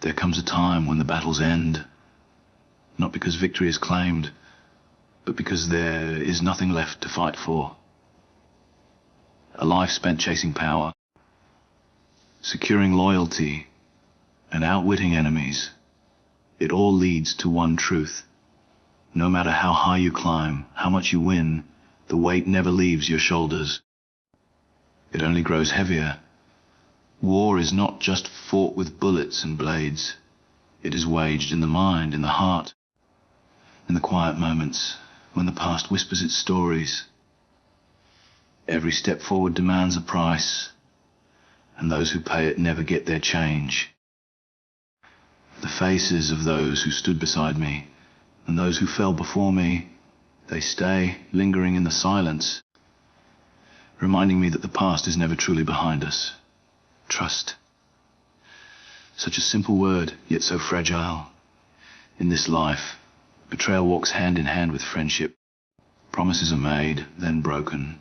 There comes a time when the battles end, not because victory is claimed, but because there is nothing left to fight for. A life spent chasing power, securing loyalty, and outwitting enemies, it all leads to one truth. No matter how high you climb, how much you win, the weight never leaves your shoulders. It only grows heavier. War is not just fought with bullets and blades. It is waged in the mind, in the heart, in the quiet moments when the past whispers its stories. Every step forward demands a price, and those who pay it never get their change. The faces of those who stood beside me and those who fell before me, they stay lingering in the silence, reminding me that the past is never truly behind us. Trust. Such a simple word, yet so fragile. In this life, betrayal walks hand in hand with friendship. Promises are made, then broken,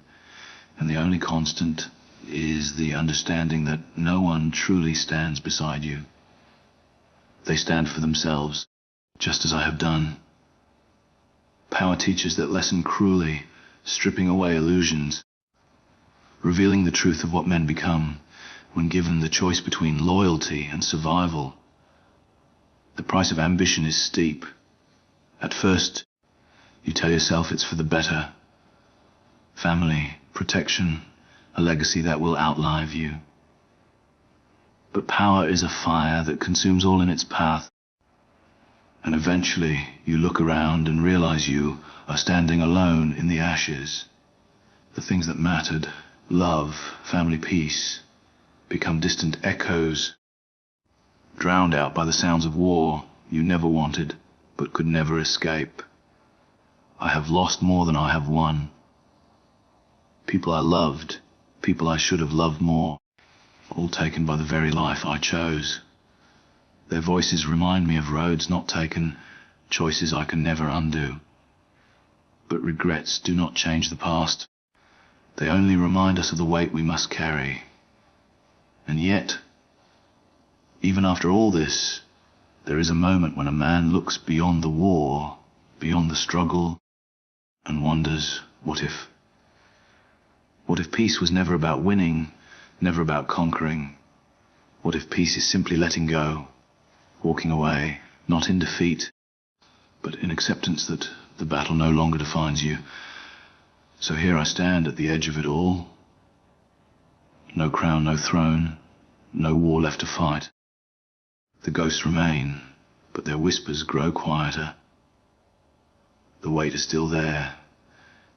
and the only constant is the understanding that no one truly stands beside you. They stand for themselves, just as I have done. Power teaches that lesson cruelly, stripping away illusions, revealing the truth of what men become when given the choice between loyalty and survival. The price of ambition is steep. At first, you tell yourself it's for the better. Family, protection, a legacy that will outlive you. But power is a fire that consumes all in its path. And eventually, you look around and realize you are standing alone in the ashes. The things that mattered, love, family, peace, become distant echoes, drowned out by the sounds of war you never wanted, but could never escape. I have lost more than I have won. People I loved, people I should have loved more, all taken by the very life I chose. Their voices remind me of roads not taken, choices I can never undo. But regrets do not change the past. They only remind us of the weight we must carry. And yet, even after all this, there is a moment when a man looks beyond the war, beyond the struggle, and wonders, what if? What if peace was never about winning, never about conquering? What if peace is simply letting go, walking away, not in defeat, but in acceptance that the battle no longer defines you? So here I stand at the edge of it all. No crown, no throne, no war left to fight. The ghosts remain, but their whispers grow quieter. The weight is still there,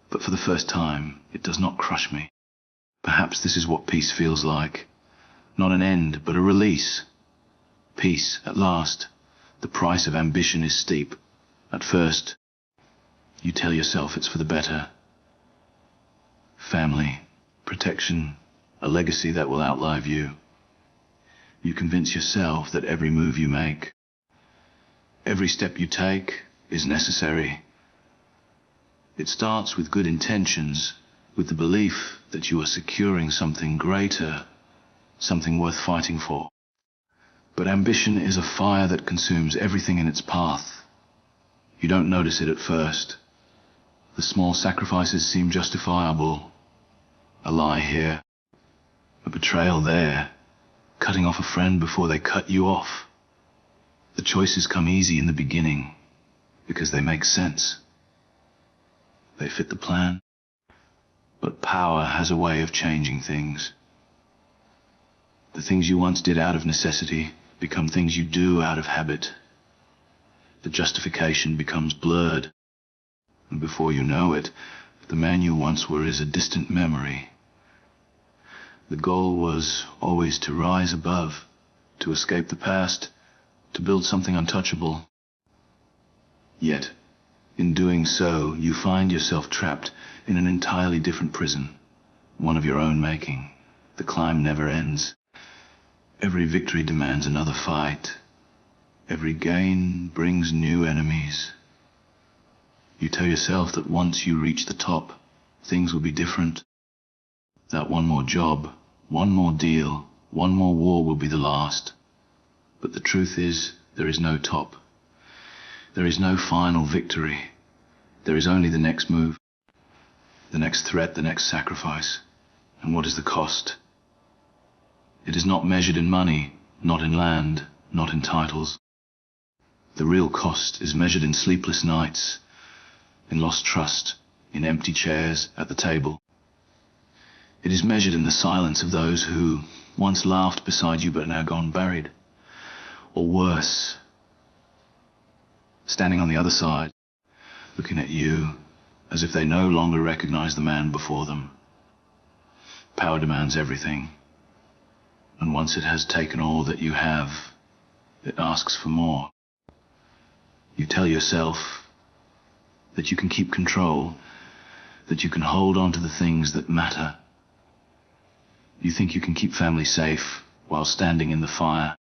but for the first time, it does not crush me. Perhaps this is what peace feels like. Not an end, but a release. Peace, at last. The price of ambition is steep. At first, you tell yourself it's for the better. Family, protection, a legacy that will outlive you. You convince yourself that every move you make, every step you take, is necessary. It starts with good intentions, with the belief that you are securing something greater, something worth fighting for. But ambition is a fire that consumes everything in its path. You don't notice it at first. The small sacrifices seem justifiable. A lie here, a betrayal there, cutting off a friend before they cut you off. The choices come easy in the beginning because they make sense. They fit the plan. But power has a way of changing things. The things you once did out of necessity become things you do out of habit. The justification becomes blurred. And before you know it, the man you once were is a distant memory. The goal was always to rise above, to escape the past, to build something untouchable. Yet, in doing so, you find yourself trapped in an entirely different prison, one of your own making. The climb never ends. Every victory demands another fight. Every gain brings new enemies. You tell yourself that once you reach the top, things will be different. That one more job, one more deal, one more war will be the last. But the truth is, there is no top. There is no final victory. There is only the next move, the next threat, the next sacrifice. And what is the cost? It is not measured in money, not in land, not in titles. The real cost is measured in sleepless nights, in lost trust, in empty chairs at the table. It is measured in the silence of those who once laughed beside you but are now gone buried. Or worse, standing on the other side, looking at you as if they no longer recognize the man before them. Power demands everything, and once it has taken all that you have, it asks for more. You tell yourself that you can keep control, that you can hold on to the things that matter. You think you can keep family safe while standing in the fire.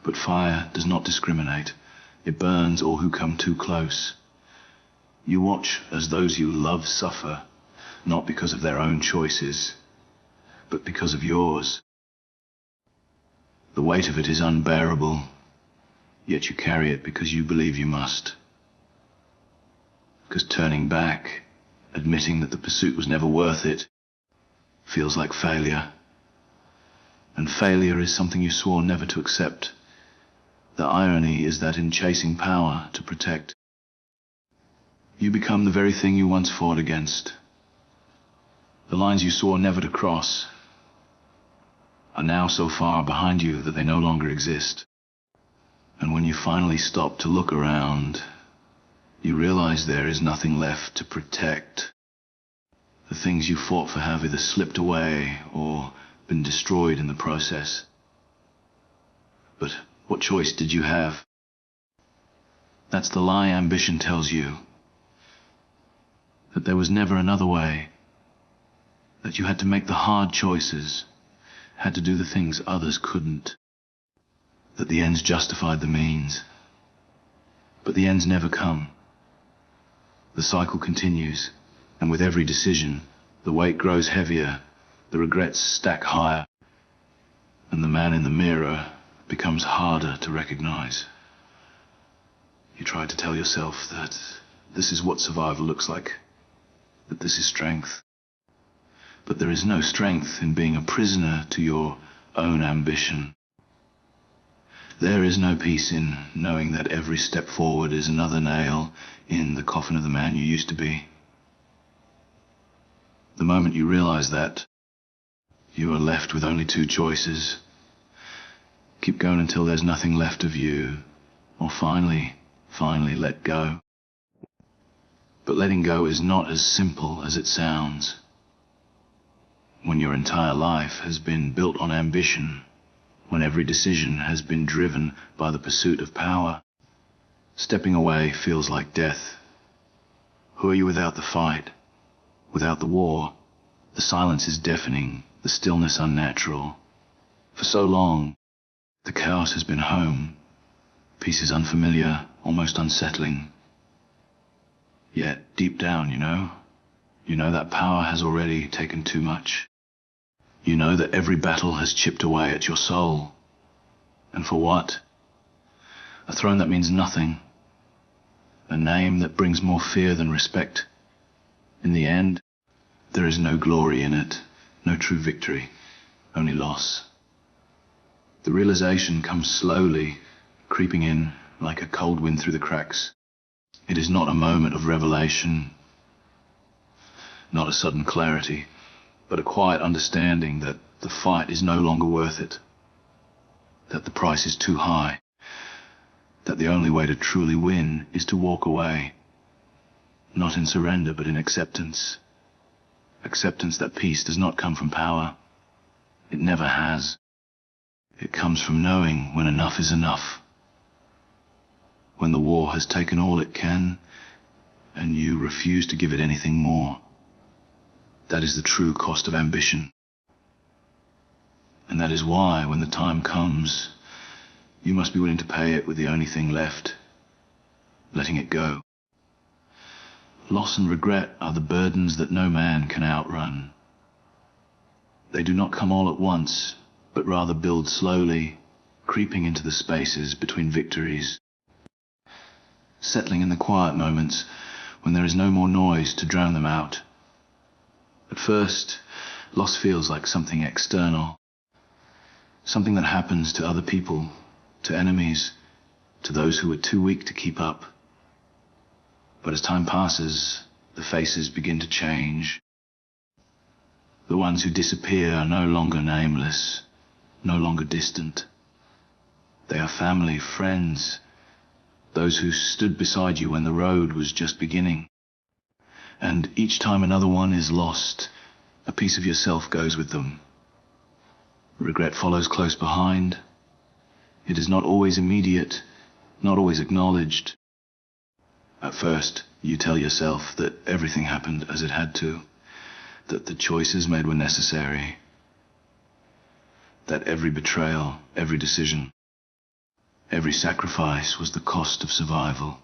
But fire does not discriminate. It burns all who come too close. You watch as those you love suffer, not because of their own choices, but because of yours. The weight of it is unbearable, yet you carry it because you believe you must. Because turning back, admitting that the pursuit was never worth it, feels like failure. And failure is something you swore never to accept. The irony is that in chasing power to protect, you become the very thing you once fought against. The lines you swore never to cross are now so far behind you that they no longer exist. And when you finally stop to look around, you realize there is nothing left to protect. The things you fought for have either slipped away or been destroyed in the process. But what choice did you have? That's the lie ambition tells you. That there was never another way. That you had to make the hard choices, had to do the things others couldn't. That the ends justified the means. But the ends never come. The cycle continues, and with every decision, the weight grows heavier, the regrets stack higher, and the man in the mirror becomes harder to recognize. You try to tell yourself that this is what survival looks like, that this is strength. But there is no strength in being a prisoner to your own ambition. There is no peace in knowing that every step forward is another nail in the coffin of the man you used to be. The moment you realize that, you are left with only two choices. Keep going until there's nothing left of you, or finally let go. But letting go is not as simple as it sounds. When your entire life has been built on ambition, when every decision has been driven by the pursuit of power, stepping away feels like death. Who are you without the fight, without the war? The silence is deafening, the stillness unnatural. For so long, the chaos has been home. Peace is unfamiliar, almost unsettling. Yet, deep down, you know that power has already taken too much. You know that every battle has chipped away at your soul. And for what? A throne that means nothing. A name that brings more fear than respect. In the end, there is no glory in it, no true victory, only loss. The realization comes slowly, creeping in like a cold wind through the cracks. It is not a moment of revelation, not a sudden clarity, but a quiet understanding that the fight is no longer worth it, that the price is too high, that the only way to truly win is to walk away, not in surrender but in acceptance. Acceptance that peace does not come from power. It never has. It comes from knowing when enough is enough, when the war has taken all it can and you refuse to give it anything more. That is the true cost of ambition. And that is why, when the time comes, you must be willing to pay it with the only thing left, letting it go. Loss and regret are the burdens that no man can outrun. They do not come all at once, but rather build slowly, creeping into the spaces between victories, settling in the quiet moments when there is no more noise to drown them out. At first, loss feels like something external, something that happens to other people, to enemies, to those who are too weak to keep up. But as time passes, the faces begin to change. The ones who disappear are no longer nameless, no longer distant. They are family, friends, those who stood beside you when the road was just beginning. And each time another one is lost, a piece of yourself goes with them. Regret follows close behind. It is not always immediate, not always acknowledged. At first, you tell yourself that everything happened as it had to, that the choices made were necessary, that every betrayal, every decision, every sacrifice was the cost of survival.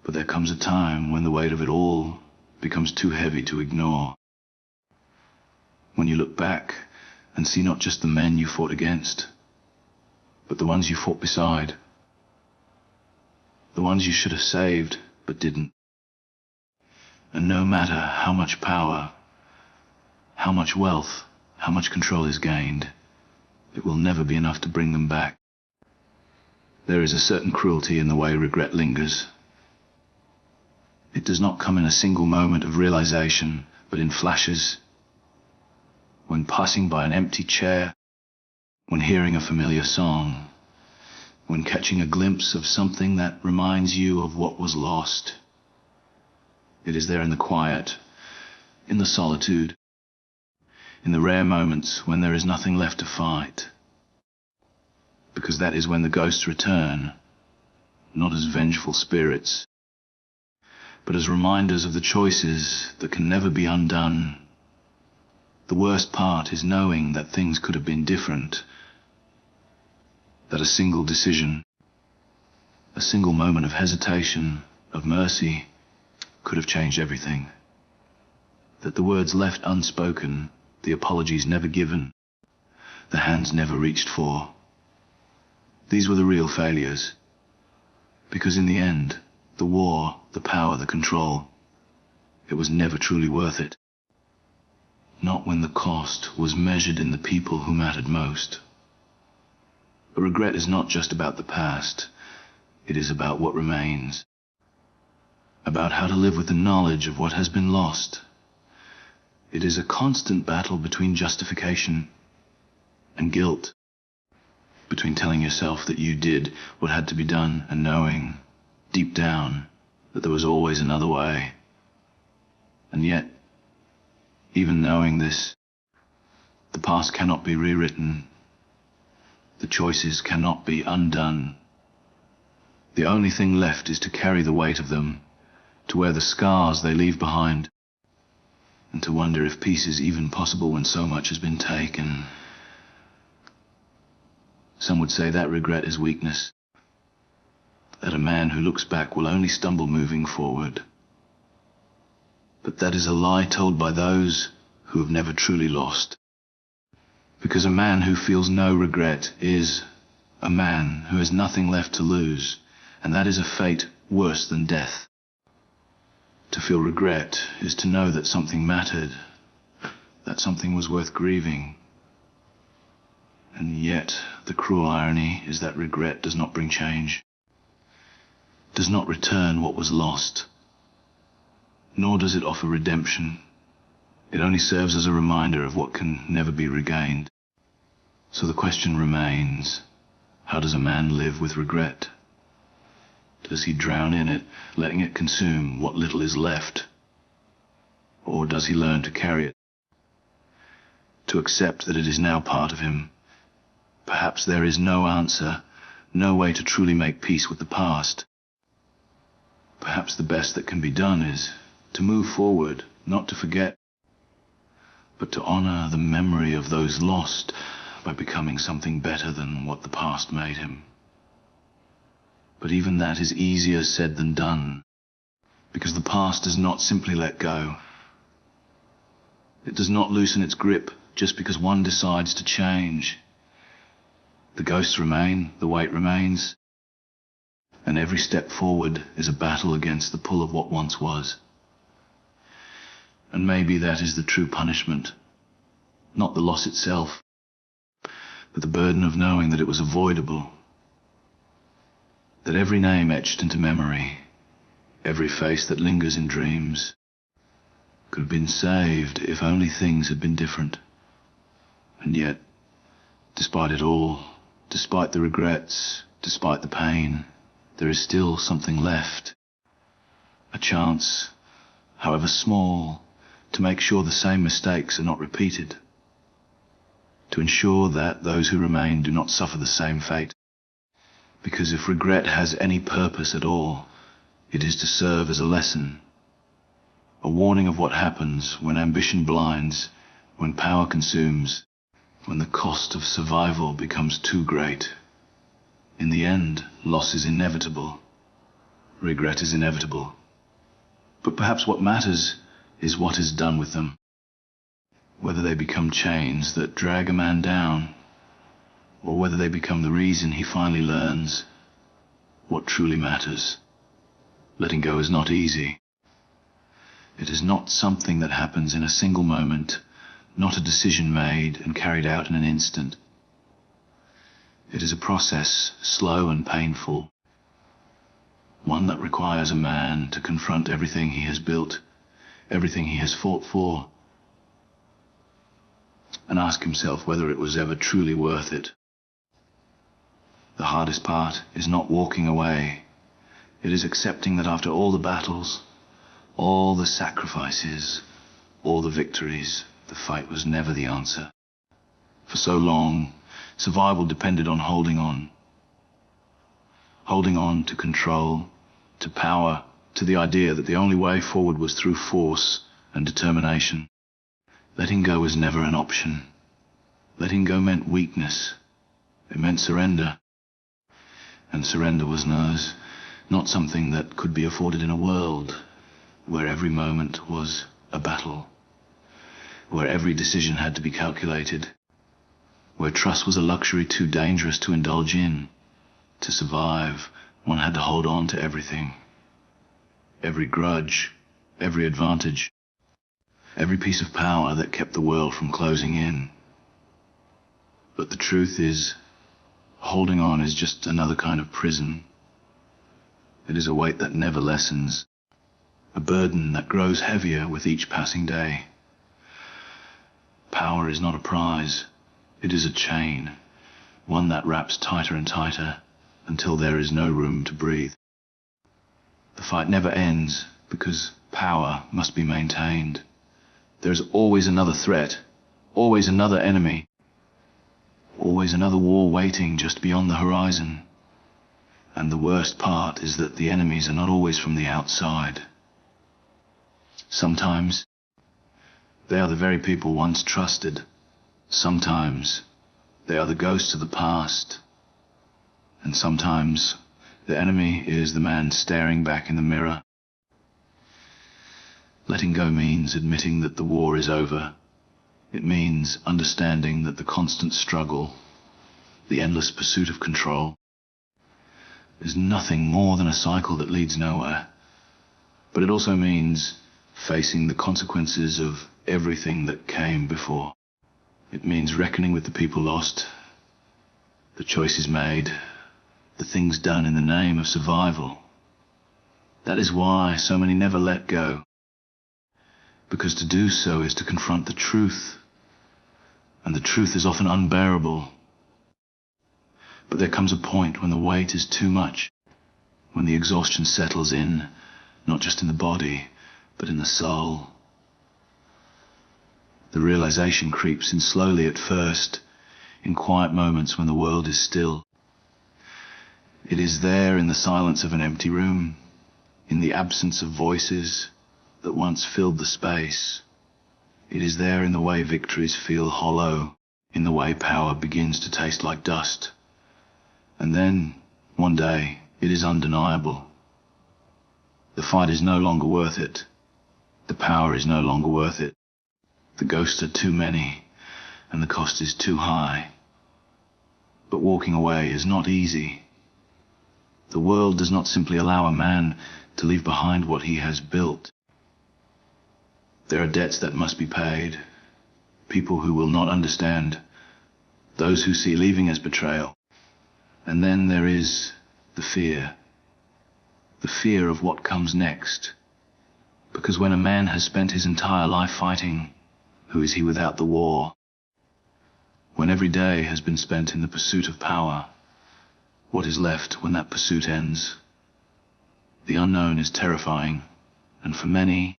But there comes a time when the weight of it all becomes too heavy to ignore. When you look back and see not just the men you fought against, but the ones you fought beside, the ones you should have saved but didn't. And no matter how much power, how much wealth, how much control is gained, it will never be enough to bring them back. There is a certain cruelty in the way regret lingers. It does not come in a single moment of realization, but in flashes. When passing by an empty chair, when hearing a familiar song, when catching a glimpse of something that reminds you of what was lost. It is there in the quiet, in the solitude, in the rare moments when there is nothing left to fight. Because that is when the ghosts return, not as vengeful spirits, but as reminders of the choices that can never be undone. The worst part is knowing that things could have been different, that a single decision, a single moment of hesitation, of mercy, could have changed everything. That the words left unspoken, the apologies never given, the hands never reached for, these were the real failures. Because in the end, the war, the power, the control, it was never truly worth it. Not when the cost was measured in the people who mattered most. But regret is not just about the past. It is about what remains. About how to live with the knowledge of what has been lost. It is a constant battle between justification and guilt. Between telling yourself that you did what had to be done and knowing, deep down, that there was always another way. And yet, even knowing this, the past cannot be rewritten. The choices cannot be undone. The only thing left is to carry the weight of them, to wear the scars they leave behind, and to wonder if peace is even possible when so much has been taken. Some would say that regret is weakness, that a man who looks back will only stumble moving forward. But that is a lie told by those who have never truly lost. Because a man who feels no regret is a man who has nothing left to lose, and that is a fate worse than death. To feel regret is to know that something mattered, that something was worth grieving. And yet, the cruel irony is that regret does not bring change, does not return what was lost, nor does it offer redemption. It only serves as a reminder of what can never be regained. So the question remains, how does a man live with regret? Does he drown in it, letting it consume what little is left? Or does he learn to carry it? To accept that it is now part of him? Perhaps there is no answer, no way to truly make peace with the past. Perhaps the best that can be done is to move forward, not to forget, but to honor the memory of those lost by becoming something better than what the past made him. But even that is easier said than done, because the past does not simply let go. It does not loosen its grip just because one decides to change. The ghosts remain, the weight remains, and every step forward is a battle against the pull of what once was. And maybe that is the true punishment, not the loss itself, but the burden of knowing that it was avoidable, that every name etched into memory, every face that lingers in dreams, could have been saved if only things had been different. And yet, despite it all, despite the regrets, despite the pain, there is still something left. A chance, however small, to make sure the same mistakes are not repeated. To ensure that those who remain do not suffer the same fate. Because if regret has any purpose at all, it is to serve as a lesson. A warning of what happens when ambition blinds, when power consumes, when the cost of survival becomes too great. In the end, loss is inevitable. Regret is inevitable. But perhaps what matters is what is done with them. Whether they become chains that drag a man down, or whether they become the reason he finally learns what truly matters. Letting go is not easy. It is not something that happens in a single moment, not a decision made and carried out in an instant. It is a process, slow and painful, one that requires a man to confront everything he has built, everything he has fought for, and ask himself whether it was ever truly worth it. The hardest part is not walking away. It is accepting that after all the battles, all the sacrifices, all the victories, the fight was never the answer. For so long, survival depended on holding on. Holding on to control, to power, to the idea that the only way forward was through force and determination. Letting go was never an option. Letting go meant weakness. It meant surrender. And surrender was not something that could be afforded in a world where every moment was a battle, where every decision had to be calculated, where trust was a luxury too dangerous to indulge in. To survive, one had to hold on to everything. Every grudge, every advantage, every piece of power that kept the world from closing in. But the truth is, holding on is just another kind of prison. It is a weight that never lessens, a burden that grows heavier with each passing day. Power is not a prize, it is a chain, one that wraps tighter and tighter until there is no room to breathe. The fight never ends because power must be maintained. There is always another threat, always another enemy, always another war waiting just beyond the horizon. And the worst part is that the enemies are not always from the outside. Sometimes they are the very people once trusted. Sometimes they are the ghosts of the past. And sometimes the enemy is the man staring back in the mirror. Letting go means admitting that the war is over. It means understanding that the constant struggle, the endless pursuit of control, is nothing more than a cycle that leads nowhere. But it also means facing the consequences of everything that came before. It means reckoning with the people lost, the choices made, the things done in the name of survival. That is why so many never let go. Because to do so is to confront the truth. And the truth is often unbearable. But there comes a point when the weight is too much, when the exhaustion settles in, not just in the body, but in the soul. The realization creeps in slowly at first, in quiet moments when the world is still. It is there in the silence of an empty room, in the absence of voices that once filled the space. It is there in the way victories feel hollow, in the way power begins to taste like dust. And then, one day, it is undeniable. The fight is no longer worth it. The power is no longer worth it. The ghosts are too many, and the cost is too high. But walking away is not easy. The world does not simply allow a man to leave behind what he has built. There are debts that must be paid, people who will not understand, those who see leaving as betrayal. And then there is the fear of what comes next. Because when a man has spent his entire life fighting, who is he without the war? When every day has been spent in the pursuit of power, what is left when that pursuit ends? The unknown is terrifying, and for many,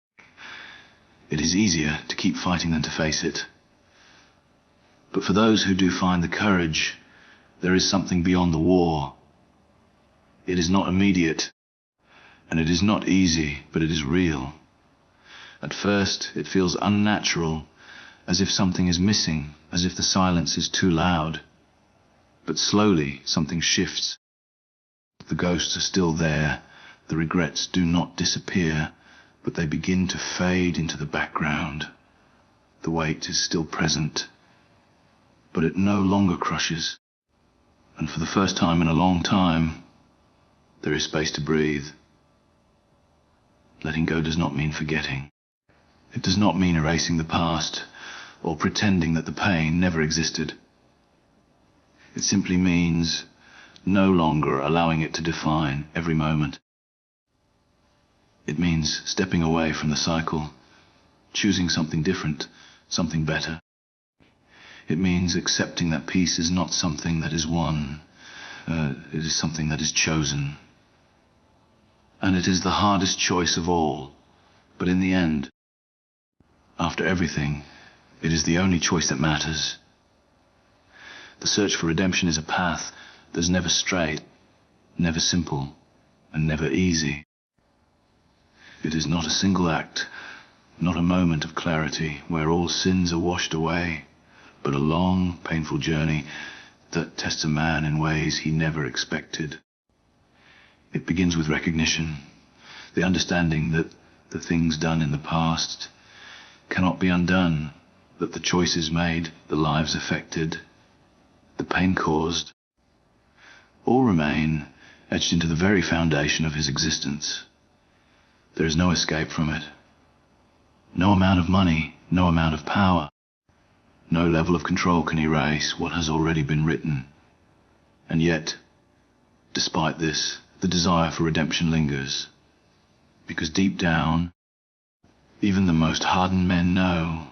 it is easier to keep fighting than to face it. But for those who do find the courage, there is something beyond the war. It is not immediate, and it is not easy, but it is real. At first, it feels unnatural, as if something is missing, as if the silence is too loud. But slowly, something shifts. The ghosts are still there, the regrets do not disappear, but they begin to fade into the background. The weight is still present, but it no longer crushes. And for the first time in a long time, there is space to breathe. Letting go does not mean forgetting. It does not mean erasing the past or pretending that the pain never existed. It simply means no longer allowing it to define every moment. It means stepping away from the cycle, choosing something different, something better. It means accepting that peace is not something that is won, it is something that is chosen. And it is the hardest choice of all, but in the end, after everything, it is the only choice that matters. The search for redemption is a path that is never straight, never simple, and never easy. It is not a single act, not a moment of clarity where all sins are washed away, but a long, painful journey that tests a man in ways he never expected. It begins with recognition, the understanding that the things done in the past cannot be undone, that the choices made, the lives affected, the pain caused, all remain etched into the very foundation of his existence. There is no escape from it. No amount of money, no amount of power, no level of control can erase what has already been written. And yet, despite this, the desire for redemption lingers. Because deep down, even the most hardened men know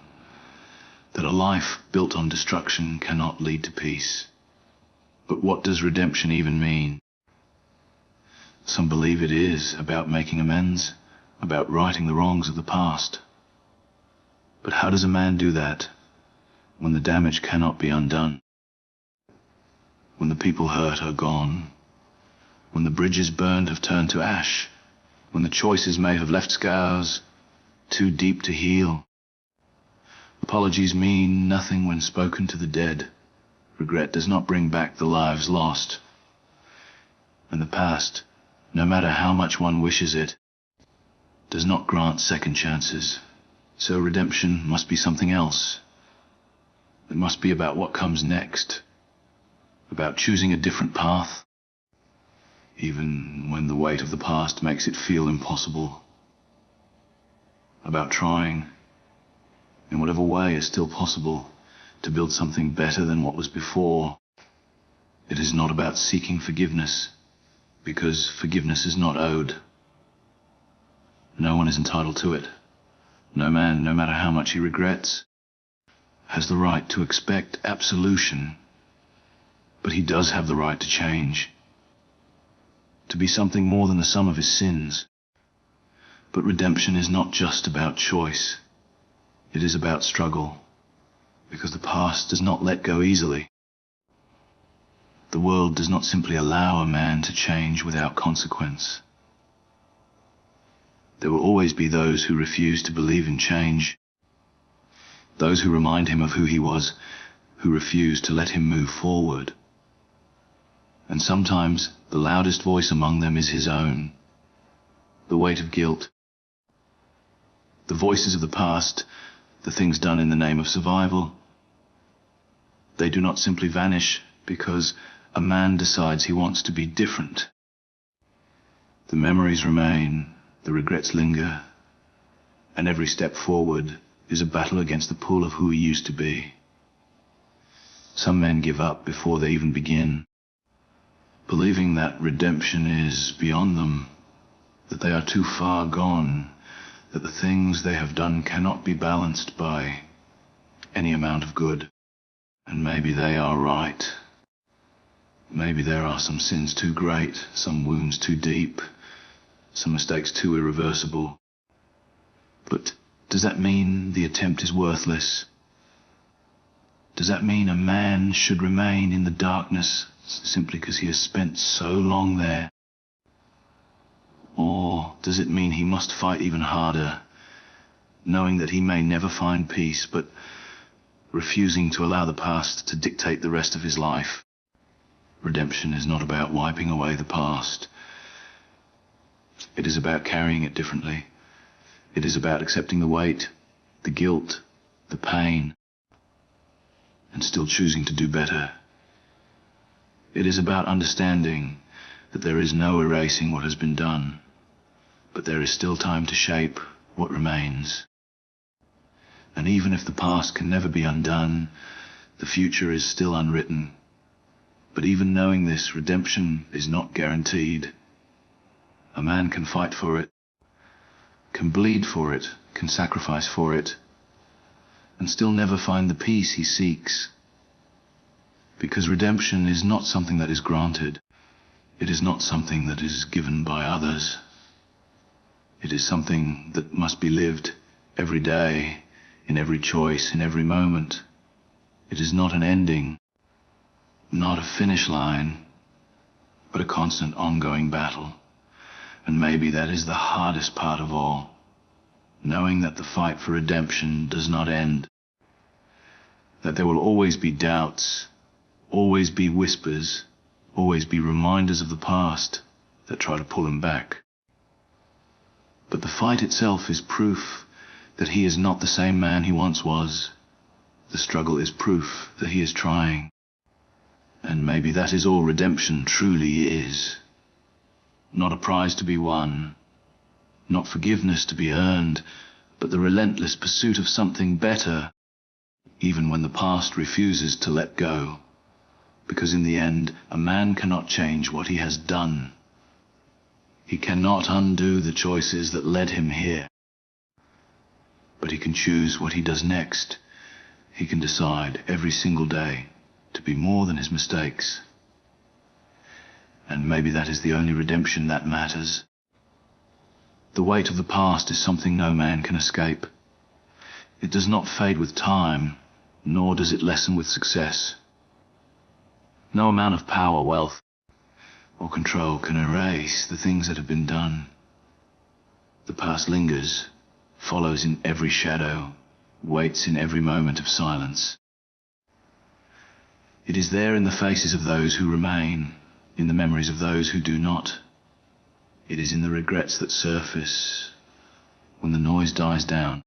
that a life built on destruction cannot lead to peace. But what does redemption even mean? Some believe it is about making amends, about righting the wrongs of the past. But how does a man do that when the damage cannot be undone? When the people hurt are gone, when the bridges burned have turned to ash, when the choices made have left scars too deep to heal. Apologies mean nothing when spoken to the dead. Regret does not bring back the lives lost. And the past, no matter how much one wishes it, does not grant second chances. So redemption must be something else. It must be about what comes next, about choosing a different path, even when the weight of the past makes it feel impossible, about trying, in whatever way is still possible, to build something better than what was before. It is not about seeking forgiveness, because forgiveness is not owed. No one is entitled to it. No man, no matter how much he regrets, has the right to expect absolution. But he does have the right to change, to be something more than the sum of his sins. But redemption is not just about choice. It is about struggle, because the past does not let go easily. The world does not simply allow a man to change without consequence. There will always be those who refuse to believe in change, those who remind him of who he was, who refuse to let him move forward. And sometimes the loudest voice among them is his own, the weight of guilt. The voices of the past, the things done in the name of survival, they do not simply vanish, because a man decides he wants to be different. The memories remain, the regrets linger, and every step forward is a battle against the pull of who he used to be. Some men give up before they even begin, believing that redemption is beyond them, that they are too far gone, that the things they have done cannot be balanced by any amount of good. And maybe they are right. Maybe there are some sins too great, some wounds too deep, some mistakes too irreversible. But does that mean the attempt is worthless? Does that mean a man should remain in the darkness simply because he has spent so long there? Or does it mean he must fight even harder, knowing that he may never find peace, but refusing to allow the past to dictate the rest of his life? Redemption is not about wiping away the past. It is about carrying it differently. It is about accepting the weight, the guilt, the pain, and still choosing to do better. It is about understanding that there is no erasing what has been done, but there is still time to shape what remains. And even if the past can never be undone, the future is still unwritten. But even knowing this, redemption is not guaranteed. A man can fight for it, can bleed for it, can sacrifice for it, and still never find the peace he seeks. Because redemption is not something that is granted. It is not something that is given by others. It is something that must be lived every day, in every choice, in every moment. It is not an ending, not a finish line, but a constant ongoing battle. And maybe that is the hardest part of all, knowing that the fight for redemption does not end, that there will always be doubts, always be whispers, always be reminders of the past that try to pull him back. But the fight itself is proof that he is not the same man he once was. The struggle is proof that he is trying. And maybe that is all redemption truly is. Not a prize to be won, not forgiveness to be earned, but the relentless pursuit of something better, even when the past refuses to let go. Because in the end, a man cannot change what he has done. He cannot undo the choices that led him here. But he can choose what he does next. He can decide every single day to be more than his mistakes. And maybe that is the only redemption that matters. The weight of the past is something no man can escape. It does not fade with time, nor does it lessen with success. No amount of power, wealth, or control can erase the things that have been done. The past lingers, follows in every shadow, waits in every moment of silence. It is there in the faces of those who remain, in the memories of those who do not. It is in the regrets that surface when the noise dies down,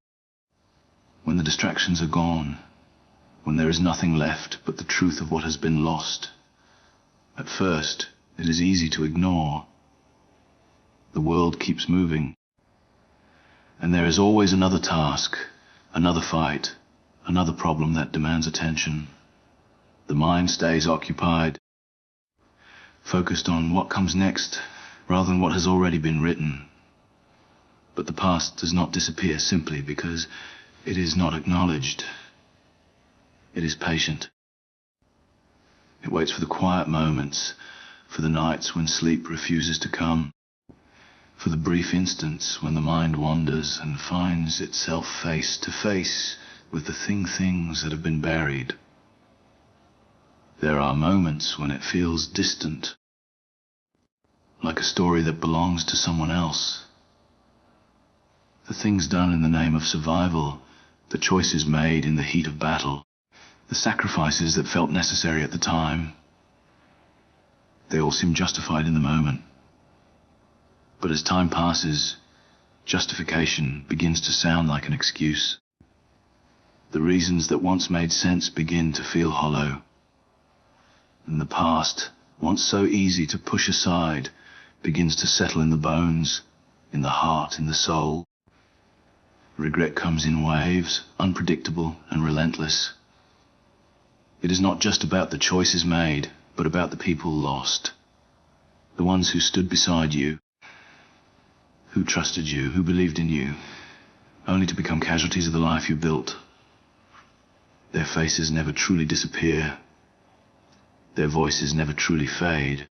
when the distractions are gone, when there is nothing left but the truth of what has been lost. At first, it is easy to ignore. The world keeps moving, and there is always another task, another fight, another problem that demands attention. The mind stays occupied, focused on what comes next rather than what has already been written. But the past does not disappear simply because it is not acknowledged. It is patient. It waits for the quiet moments, for the nights when sleep refuses to come, for the brief instants when the mind wanders and finds itself face to face with the things that have been buried. There are moments when it feels distant, like a story that belongs to someone else. The things done in the name of survival, the choices made in the heat of battle, the sacrifices that felt necessary at the time, they all seem justified in the moment. But as time passes, justification begins to sound like an excuse. The reasons that once made sense begin to feel hollow. And the past, once so easy to push aside, begins to settle in the bones, in the heart, in the soul. Regret comes in waves, unpredictable and relentless. It is not just about the choices made, but about the people lost. The ones who stood beside you, who trusted you, who believed in you, only to become casualties of the life you built. Their faces never truly disappear. Their voices never truly fade.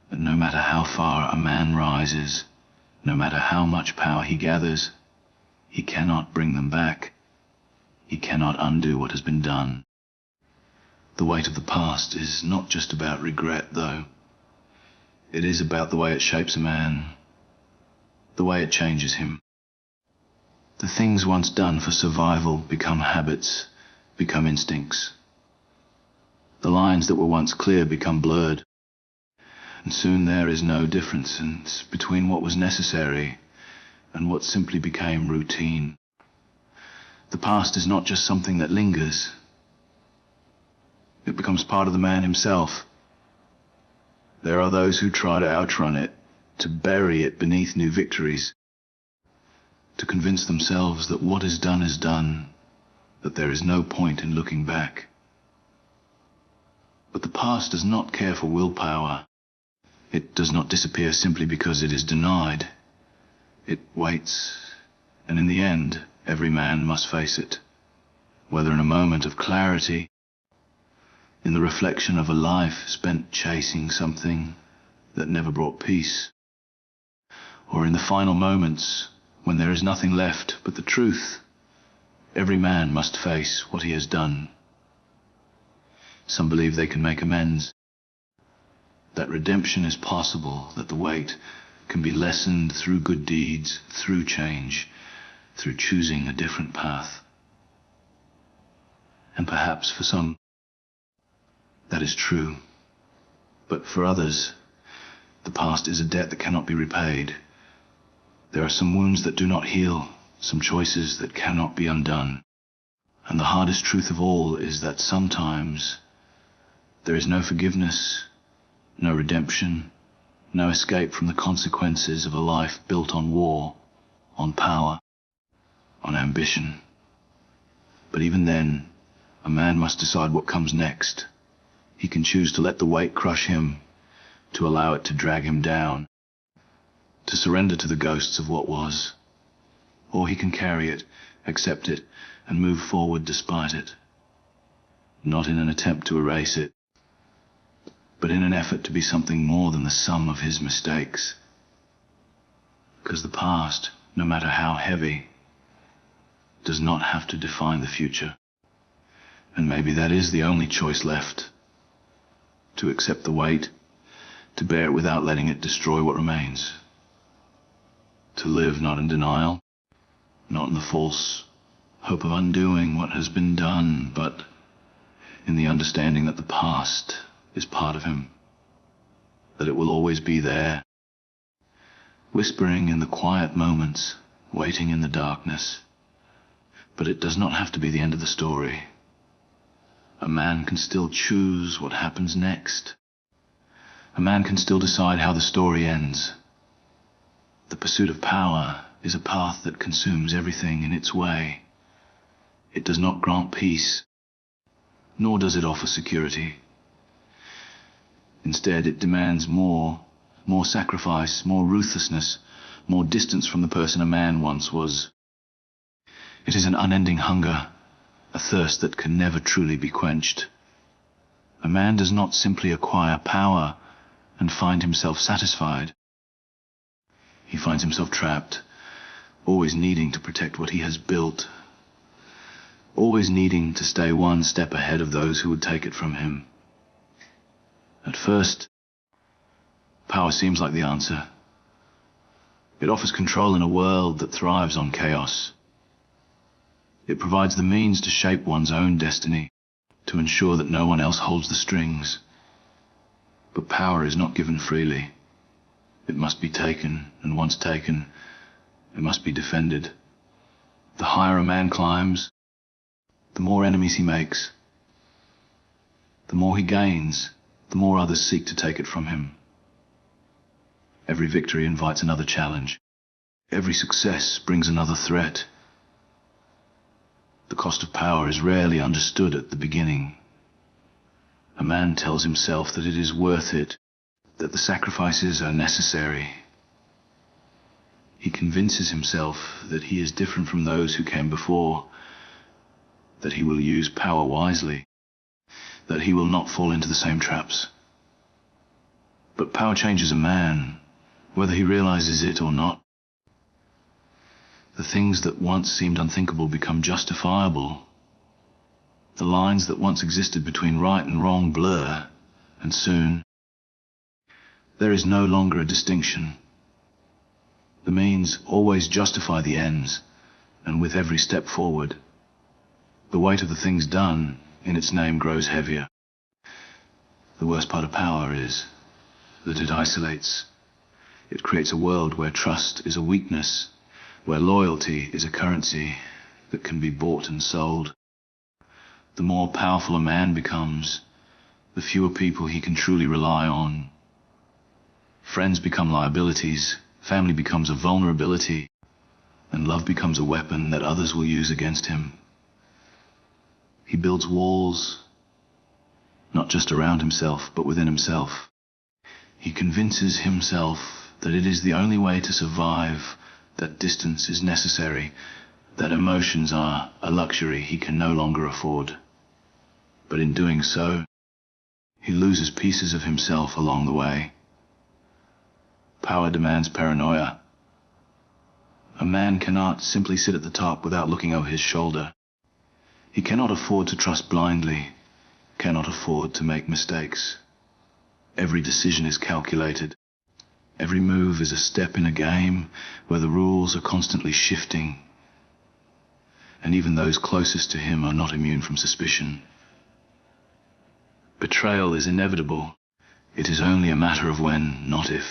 And no matter how far a man rises, no matter how much power he gathers, he cannot bring them back. He cannot undo what has been done. The weight of the past is not just about regret, though. It is about the way it shapes a man, the way it changes him. The things once done for survival become habits, become instincts. The lines that were once clear become blurred, and soon there is no difference between what was necessary and what simply became routine. The past is not just something that lingers. It becomes part of the man himself. There are those who try to outrun it, to bury it beneath new victories, to convince themselves that what is done, that there is no point in looking back. But the past does not care for willpower. It does not disappear simply because it is denied. It waits, and in the end, every man must face it, whether in a moment of clarity, in the reflection of a life spent chasing something that never brought peace, or in the final moments when there is nothing left but the truth. Every man must face what he has done. Some believe they can make amends, that redemption is possible, that the weight can be lessened through good deeds, through change, through choosing a different path. And perhaps for some, that is true. But for others, the past is a debt that cannot be repaid. There are some wounds that do not heal, some choices that cannot be undone. And the hardest truth of all is that sometimes there is no forgiveness, no redemption, no escape from the consequences of a life built on war, on power, on ambition. But even then, a man must decide what comes next. He can choose to let the weight crush him, to allow it to drag him down, to surrender to the ghosts of what was. Or he can carry it, accept it, and move forward despite it. Not in an attempt to erase it, but in an effort to be something more than the sum of his mistakes. Because the past, no matter how heavy, does not have to define the future. And maybe that is the only choice left. To accept the weight, to bear it without letting it destroy what remains. To live not in denial, not in the false hope of undoing what has been done, but in the understanding that the past is part of him, that it will always be there, whispering in the quiet moments, waiting in the darkness. But it does not have to be the end of the story. A man can still choose what happens next. A man can still decide how the story ends. The pursuit of power is a path that consumes everything in its way. It does not grant peace, nor does it offer security. Instead, it demands more sacrifice, more ruthlessness, more distance from the person a man once was. It is an unending hunger, a thirst that can never truly be quenched. A man does not simply acquire power and find himself satisfied. He finds himself trapped, always needing to protect what he has built, always needing to stay one step ahead of those who would take it from him. At first, power seems like the answer. It offers control in a world that thrives on chaos. It provides the means to shape one's own destiny, to ensure that no one else holds the strings. But power is not given freely. It must be taken, and once taken, it must be defended. The higher a man climbs, the more enemies he makes. The more he gains, the more others seek to take it from him. Every victory invites another challenge. Every success brings another threat. The cost of power is rarely understood at the beginning. A man tells himself that it is worth it, that the sacrifices are necessary. He convinces himself that he is different from those who came before, that he will use power wisely, that he will not fall into the same traps. But power changes a man, whether he realizes it or not. The things that once seemed unthinkable become justifiable. The lines that once existed between right and wrong blur, and soon there is no longer a distinction. The means always justify the ends, and with every step forward, the weight of the things done in its name grows heavier. The worst part of power is that it isolates. It creates a world where trust is a weakness, where loyalty is a currency that can be bought and sold. The more powerful a man becomes, the fewer people he can truly rely on. Friends become liabilities, family becomes a vulnerability, and love becomes a weapon that others will use against him. He builds walls, not just around himself, but within himself. He convinces himself that it is the only way to survive, that distance is necessary, that emotions are a luxury he can no longer afford. But in doing so, he loses pieces of himself along the way. Power demands paranoia. A man cannot simply sit at the top without looking over his shoulder. He cannot afford to trust blindly, cannot afford to make mistakes. Every decision is calculated. Every move is a step in a game where the rules are constantly shifting. And even those closest to him are not immune from suspicion. Betrayal is inevitable. It is only a matter of when, not if.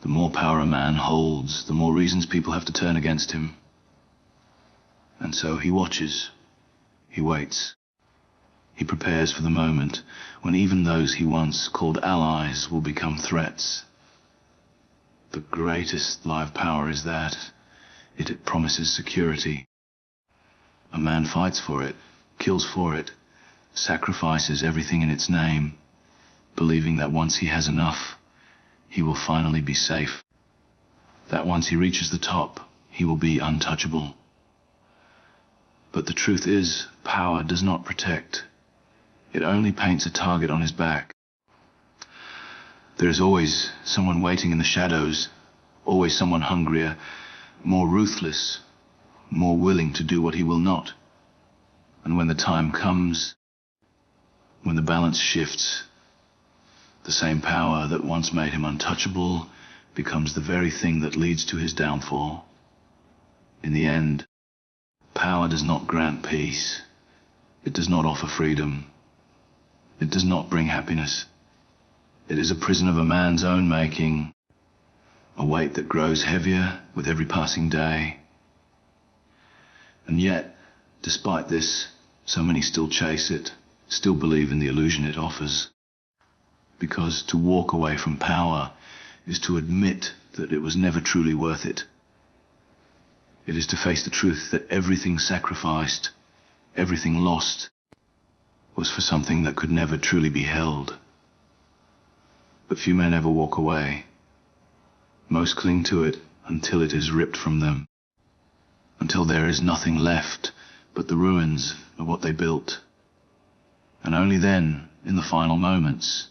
The more power a man holds, the more reasons people have to turn against him. And so he watches. He waits. He prepares for the moment when even those he once called allies will become threats. The greatest lie of power is that it promises security. A man fights for it, kills for it, sacrifices everything in its name, believing that once he has enough, he will finally be safe. That once he reaches the top, he will be untouchable. But the truth is, power does not protect. It only paints a target on his back. There is always someone waiting in the shadows, always someone hungrier, more ruthless, more willing to do what he will not. And when the time comes, when the balance shifts, the same power that once made him untouchable becomes the very thing that leads to his downfall. In the end, power does not grant peace. It does not offer freedom. It does not bring happiness. It is a prison of a man's own making, a weight that grows heavier with every passing day. And yet, despite this, so many still chase it, still believe in the illusion it offers. Because to walk away from power is to admit that it was never truly worth it. It is to face the truth that everything sacrificed, everything lost, was for something that could never truly be held. But few men ever walk away. Most cling to it until it is ripped from them, until there is nothing left but the ruins of what they built. And only then, in the final moments,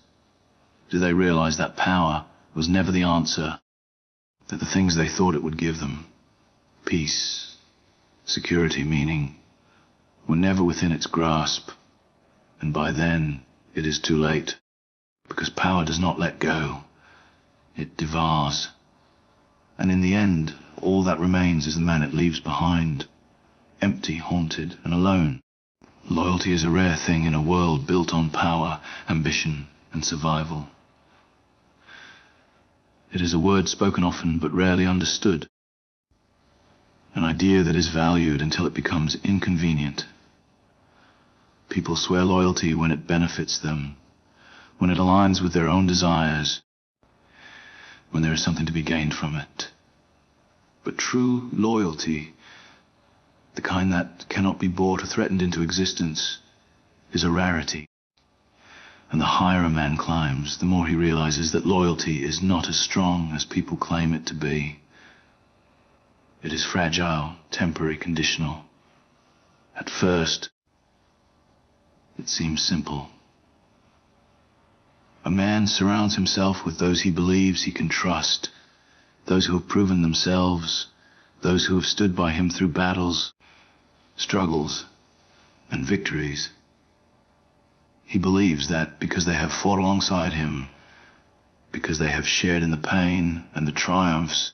do they realize that power was never the answer, that the things they thought it would give them, peace, security, meaning, were never within its grasp. And by then, it is too late, because power does not let go. It devours. And in the end, all that remains is the man it leaves behind, empty, haunted, and alone. Loyalty is a rare thing in a world built on power, ambition, and survival. It is a word spoken often but rarely understood, an idea that is valued until it becomes inconvenient. People swear loyalty when it benefits them, when it aligns with their own desires, when there is something to be gained from it. But true loyalty, the kind that cannot be bought or threatened into existence, is a rarity. And the higher a man climbs, the more he realizes that loyalty is not as strong as people claim it to be. It is fragile, temporary, conditional. At first, it seems simple. A man surrounds himself with those he believes he can trust, those who have proven themselves, those who have stood by him through battles, struggles, and victories. He believes that because they have fought alongside him, because they have shared in the pain and the triumphs,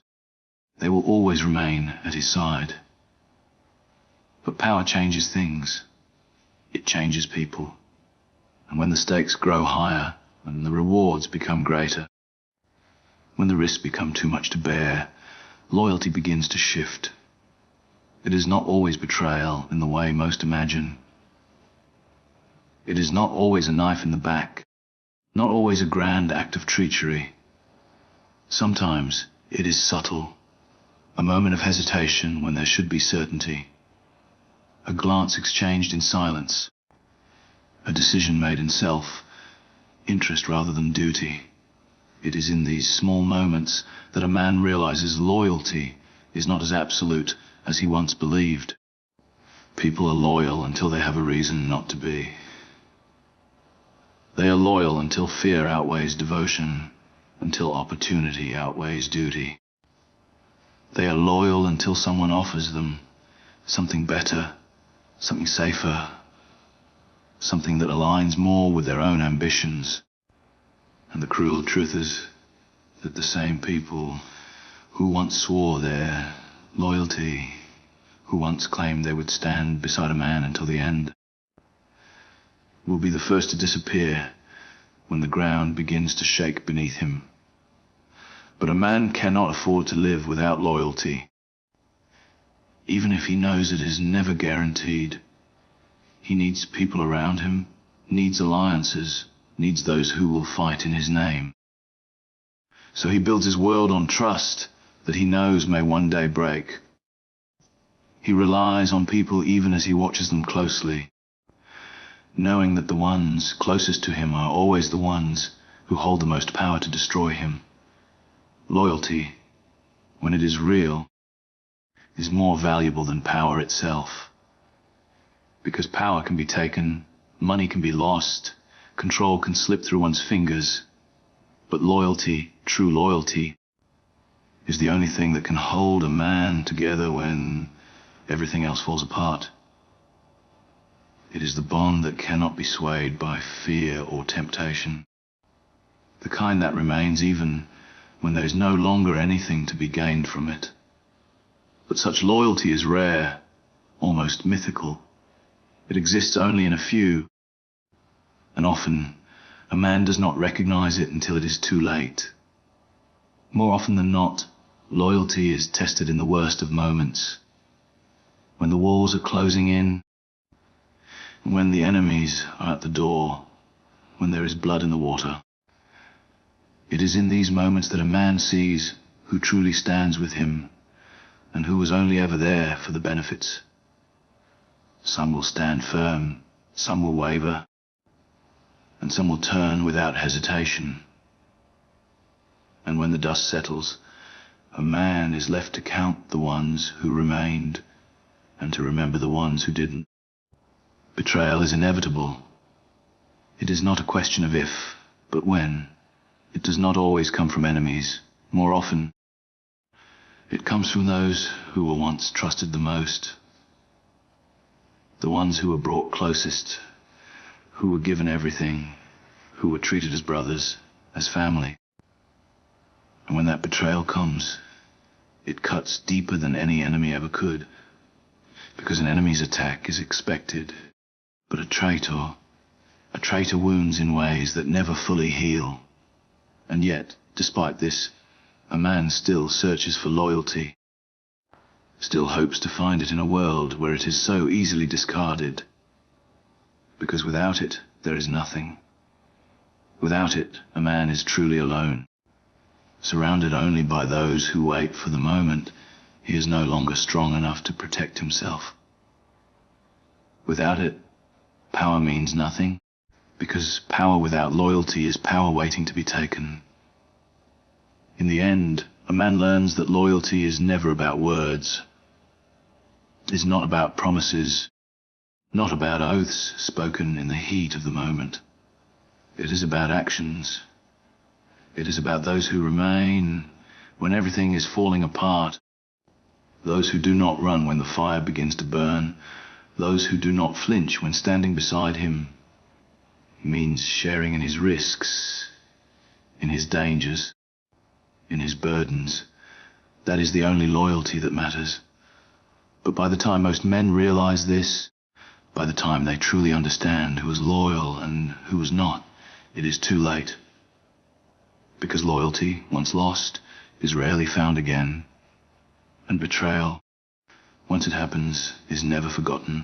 they will always remain at his side. But power changes things. It changes people. And when the stakes grow higher and the rewards become greater, when the risks become too much to bear, loyalty begins to shift. It is not always betrayal in the way most imagine. It is not always a knife in the back, not always a grand act of treachery. Sometimes it is subtle, a moment of hesitation when there should be certainty, a glance exchanged in silence, a decision made in self-interest rather than duty. It is in these small moments that a man realizes loyalty is not as absolute as he once believed. People are loyal until they have a reason not to be. They are loyal until fear outweighs devotion, until opportunity outweighs duty. They are loyal until someone offers them something better, something safer, something that aligns more with their own ambitions. And the cruel truth is that the same people who once swore their loyalty, who once claimed they would stand beside a man until the end, will be the first to disappear when the ground begins to shake beneath him. But a man cannot afford to live without loyalty. Even if he knows it is never guaranteed, he needs people around him, needs alliances, needs those who will fight in his name. So he builds his world on trust that he knows may one day break. He relies on people even as he watches them closely, knowing that the ones closest to him are always the ones who hold the most power to destroy him. Loyalty, when it is real, is more valuable than power itself. Because power can be taken, money can be lost, control can slip through one's fingers, but loyalty, true loyalty, is the only thing that can hold a man together when everything else falls apart. It is the bond that cannot be swayed by fear or temptation, the kind that remains even when there is no longer anything to be gained from it. But such loyalty is rare, almost mythical. It exists only in a few, and often a man does not recognize it until it is too late. More often than not, loyalty is tested in the worst of moments, when the walls are closing in, when the enemies are at the door, when there is blood in the water. It is in these moments that a man sees who truly stands with him and who was only ever there for the benefits. Some will stand firm, some will waver, and some will turn without hesitation. And when the dust settles, a man is left to count the ones who remained and to remember the ones who didn't. Betrayal is inevitable. It is not a question of if, but when. It does not always come from enemies. More often, it comes from those who were once trusted the most. The ones who were brought closest, who were given everything, who were treated as brothers, as family. And when that betrayal comes, it cuts deeper than any enemy ever could, because an enemy's attack is expected. But a traitor wounds in ways that never fully heal. And yet, despite this, a man still searches for loyalty, still hopes to find it in a world where it is so easily discarded. because without it, there is nothing. Without it, a man is truly alone. Surrounded only by those who wait for the moment he is no longer strong enough to protect himself. Without it, power means nothing, because power without loyalty is power waiting to be taken. In the end, a man learns that loyalty is never about words, is not about promises, not about oaths spoken in the heat of the moment. It is about actions. It is about those who remain when everything is falling apart, those who do not run when the fire begins to burn, those who do not flinch when standing beside him. It means sharing in his risks, in his dangers, in his burdens. That is the only loyalty that matters. But by the time most men realize this, by the time they truly understand who is loyal and who is not, it is too late. Because loyalty, once lost, is rarely found again. And betrayal, once it happens, is never forgotten.